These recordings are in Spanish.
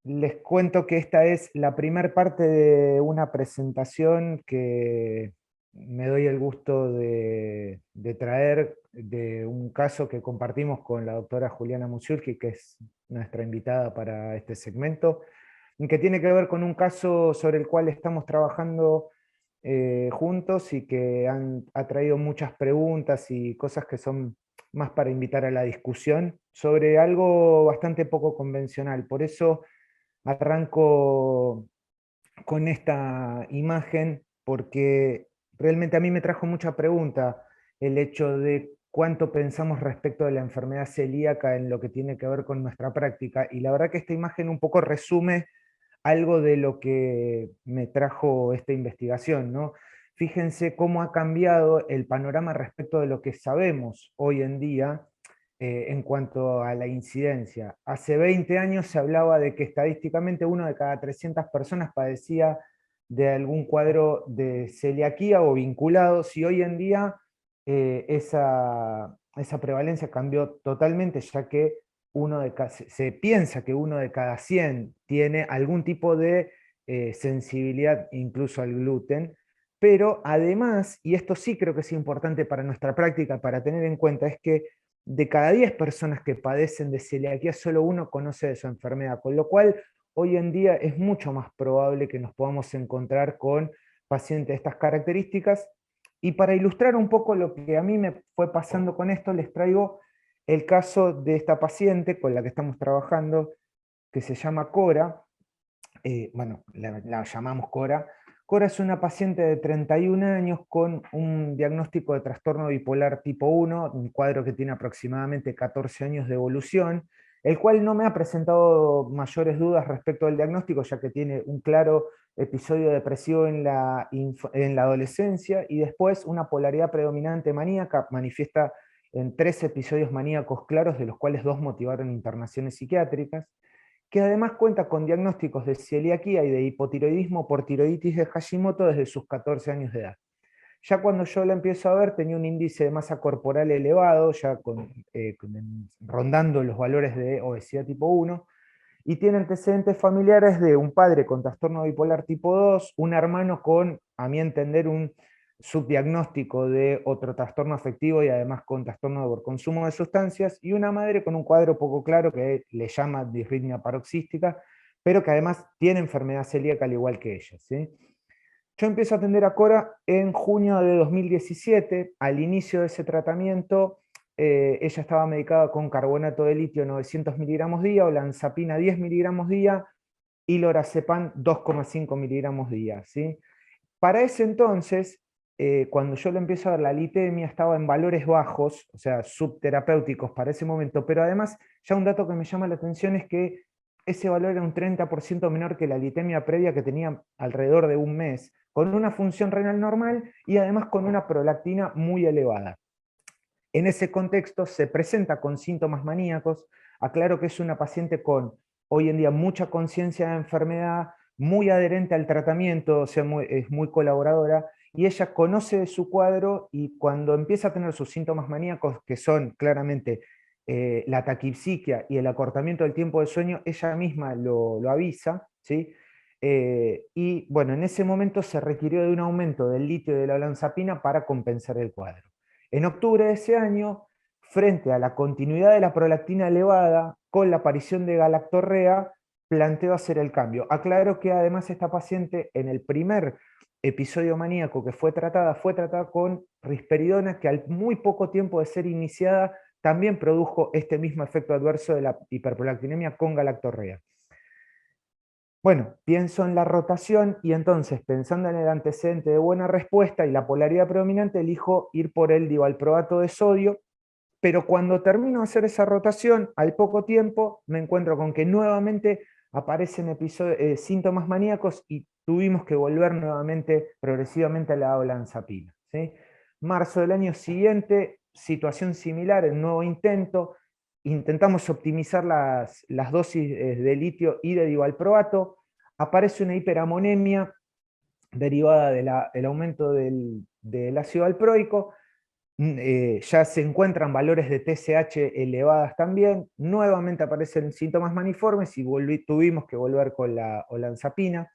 Les cuento que esta es la primer parte de una presentación que me doy el gusto de traer de un caso que compartimos con la doctora Juliana Musiulki, que es nuestra invitada para este segmento, y que tiene que ver con un caso sobre el cual estamos trabajando juntos y que ha traído muchas preguntas y cosas que son más para invitar a la discusión sobre algo bastante poco convencional. Por eso arranco con esta imagen porque realmente a mí me trajo mucha pregunta el hecho de cuánto pensamos respecto de la enfermedad celíaca en lo que tiene que ver con nuestra práctica. Y la verdad que esta imagen un poco resume algo de lo que me trajo esta investigación, ¿no? Fíjense cómo ha cambiado el panorama respecto de lo que sabemos hoy en día en cuanto a la incidencia. Hace 20 años se hablaba de que estadísticamente uno de cada 300 personas padecía de algún cuadro de celiaquía o vinculados, y hoy en día esa prevalencia cambió totalmente, ya que se piensa que uno de cada 100 tiene algún tipo de sensibilidad incluso al gluten, pero además, y esto sí creo que es importante para nuestra práctica, para tener en cuenta, es que de cada 10 personas que padecen de celiaquía, solo uno conoce de su enfermedad, con lo cual hoy en día es mucho más probable que nos podamos encontrar con pacientes de estas características. Y para ilustrar un poco lo que a mí me fue pasando con esto, les traigo el caso de esta paciente con la que estamos trabajando, que se llama Cora. Bueno, la llamamos Cora. Cora es una paciente de 31 años con un diagnóstico de trastorno bipolar tipo 1, un cuadro que tiene aproximadamente 14 años de evolución, el cual no me ha presentado mayores dudas respecto al diagnóstico, ya que tiene un claro episodio depresivo en la adolescencia y después una polaridad predominante maníaca, manifiesta en 3 episodios maníacos claros, de los cuales 2 motivaron internaciones psiquiátricas, que además cuenta con diagnósticos de celiaquía y de hipotiroidismo por tiroiditis de Hashimoto desde sus 14 años de edad. Ya cuando yo la empiezo a ver tenía un índice de masa corporal elevado, ya rondando los valores de obesidad tipo 1, y tiene antecedentes familiares de un padre con trastorno bipolar tipo 2, un hermano con, a mi entender, un subdiagnóstico de otro trastorno afectivo y además con trastorno por consumo de sustancias, y una madre con un cuadro poco claro que le llama disritmia paroxística, pero que además tiene enfermedad celíaca al igual que ella, ¿sí? Yo empiezo a atender a Cora en junio de 2017. Al inicio de ese tratamiento, ella estaba medicada con carbonato de litio 900 miligramos día, olanzapina 10 miligramos día y lorazepam 2,5 miligramos día, ¿sí? Para ese entonces, cuando yo le empiezo a ver, la litemia estaba en valores bajos, o sea, subterapéuticos para ese momento, pero además, ya un dato que me llama la atención es que ese valor era un 30% menor que la litemia previa, que tenía alrededor de un mes, con una función renal normal y además con una prolactina muy elevada. En ese contexto se presenta con síntomas maníacos. Aclaro que es una paciente con hoy en día mucha conciencia de enfermedad, muy adherente al tratamiento, o sea, es muy colaboradora, y ella conoce de su cuadro, y cuando empieza a tener sus síntomas maníacos, que son claramente la taquipsiquia y el acortamiento del tiempo de sueño, ella misma lo avisa, ¿sí? Y bueno, en ese momento se requirió de un aumento del litio y de la olanzapina para compensar el cuadro. En octubre de ese año, frente a la continuidad de la prolactina elevada, con la aparición de galactorrea, planteo hacer el cambio. Aclaro que además esta paciente en el primer episodio maníaco que fue tratada con risperidona, que al muy poco tiempo de ser iniciada también produjo este mismo efecto adverso de la hiperprolactinemia con galactorrea. Bueno, pienso en la rotación y entonces, pensando en el antecedente de buena respuesta y la polaridad predominante, elijo ir por el divalproato de sodio, pero cuando termino de hacer esa rotación, al poco tiempo me encuentro con que nuevamente aparecen síntomas maníacos y tuvimos que volver nuevamente progresivamente a la olanzapina, ¿sí? Marzo del año siguiente, situación similar, el nuevo intento, intentamos optimizar las dosis de litio y de divalproato. aparece una hiperamonemia derivada del aumento del ácido valproico. Ya se encuentran valores de TSH elevadas también, nuevamente aparecen síntomas maniformes y tuvimos que volver con la olanzapina.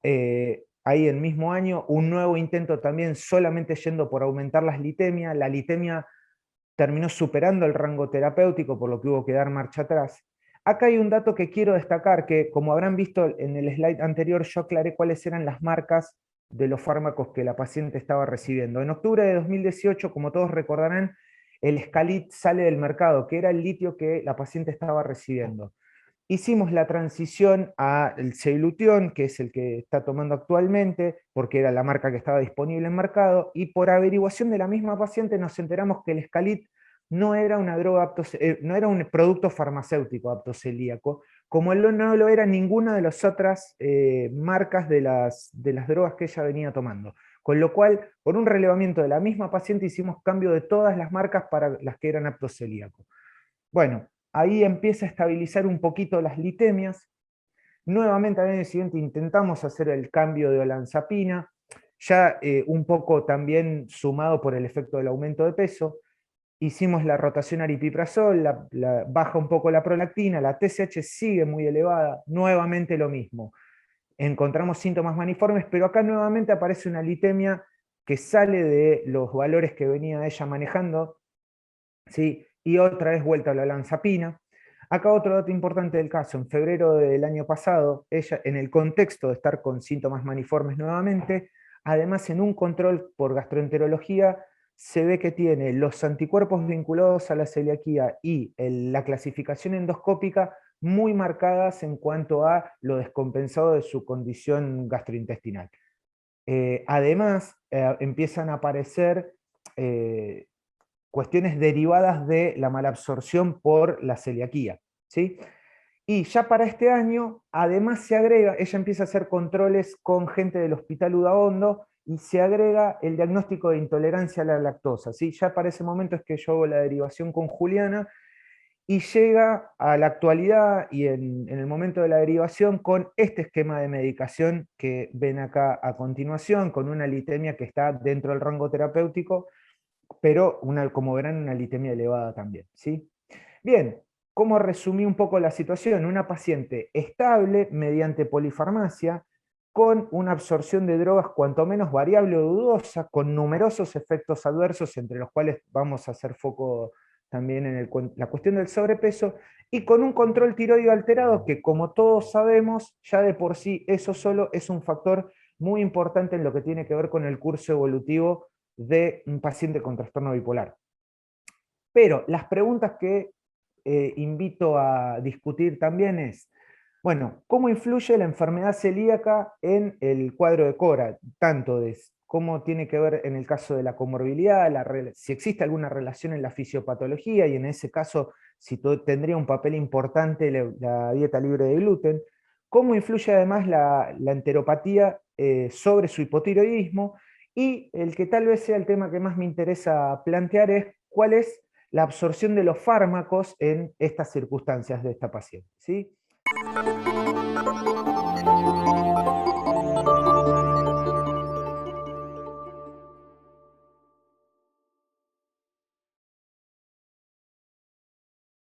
Ahí el mismo año, un nuevo intento también solamente yendo por aumentar las litemias. La litemia terminó superando el rango terapéutico, por lo que hubo que dar marcha atrás. Acá hay un dato que quiero destacar, que como habrán visto en el slide anterior, yo aclaré cuáles eran las marcas de los fármacos que la paciente estaba recibiendo. En octubre de 2018, como todos recordarán, el Scalit sale del mercado, que era el litio que la paciente estaba recibiendo. Hicimos la transición al Ceglutión, que es el que está tomando actualmente, porque era la marca que estaba disponible en mercado, y por averiguación de la misma paciente nos enteramos que el Scalit no era una droga no era un producto farmacéutico apto celíaco, como no lo era ninguna de las otras marcas de las drogas que ella venía tomando. Con lo cual, por un relevamiento de la misma paciente, hicimos cambio de todas las marcas para las que eran apto celíaco. Bueno, ahí empieza a estabilizar un poquito las litemias. Nuevamente al año siguiente intentamos hacer el cambio de olanzapina, ya un poco también sumado por el efecto del aumento de peso. Hicimos la rotación aripiprazol, baja un poco la prolactina, la TSH sigue muy elevada, nuevamente lo mismo. Encontramos síntomas maniformes, pero acá nuevamente aparece una litemia que sale de los valores que venía ella manejando, ¿sí? Y otra vez vuelta a la olanzapina. Acá otro dato importante del caso, en febrero del año pasado, ella, en el contexto de estar con síntomas maniformes nuevamente, además en un control por gastroenterología, se ve que tiene los anticuerpos vinculados a la celiaquía y la clasificación endoscópica muy marcadas en cuanto a lo descompensado de su condición gastrointestinal. Además, empiezan a aparecer cuestiones derivadas de la malabsorción por la celiaquía, ¿sí? Y ya para este año, además se agrega, ella empieza a hacer controles con gente del Hospital Udaondo y se agrega el diagnóstico de intolerancia a la lactosa, ¿sí? Ya para ese momento es que yo hago la derivación con Juliana y llega a la actualidad y en el momento de la derivación con este esquema de medicación que ven acá a continuación, con una litemia que está dentro del rango terapéutico, pero como verán, una litemia elevada también, ¿sí? Bien, ¿cómo resumí un poco la situación? Una paciente estable mediante polifarmacia, con una absorción de drogas cuanto menos variable o dudosa, con numerosos efectos adversos, entre los cuales vamos a hacer foco también en la cuestión del sobrepeso, y con un control tiroideo alterado que, como todos sabemos, ya de por sí eso solo es un factor muy importante en lo que tiene que ver con el curso evolutivo de un paciente con trastorno bipolar. Pero las preguntas que invito a discutir también es, bueno, ¿cómo influye la enfermedad celíaca en el cuadro de Cora? Tanto de cómo tiene que ver en el caso de la comorbilidad, si existe alguna relación en la fisiopatología, y en ese caso si tendría un papel importante la dieta libre de gluten. ¿Cómo influye además la enteropatía sobre su hipotiroidismo? Y el que tal vez sea el tema que más me interesa plantear es cuál es la absorción de los fármacos en estas circunstancias de esta paciente, ¿sí?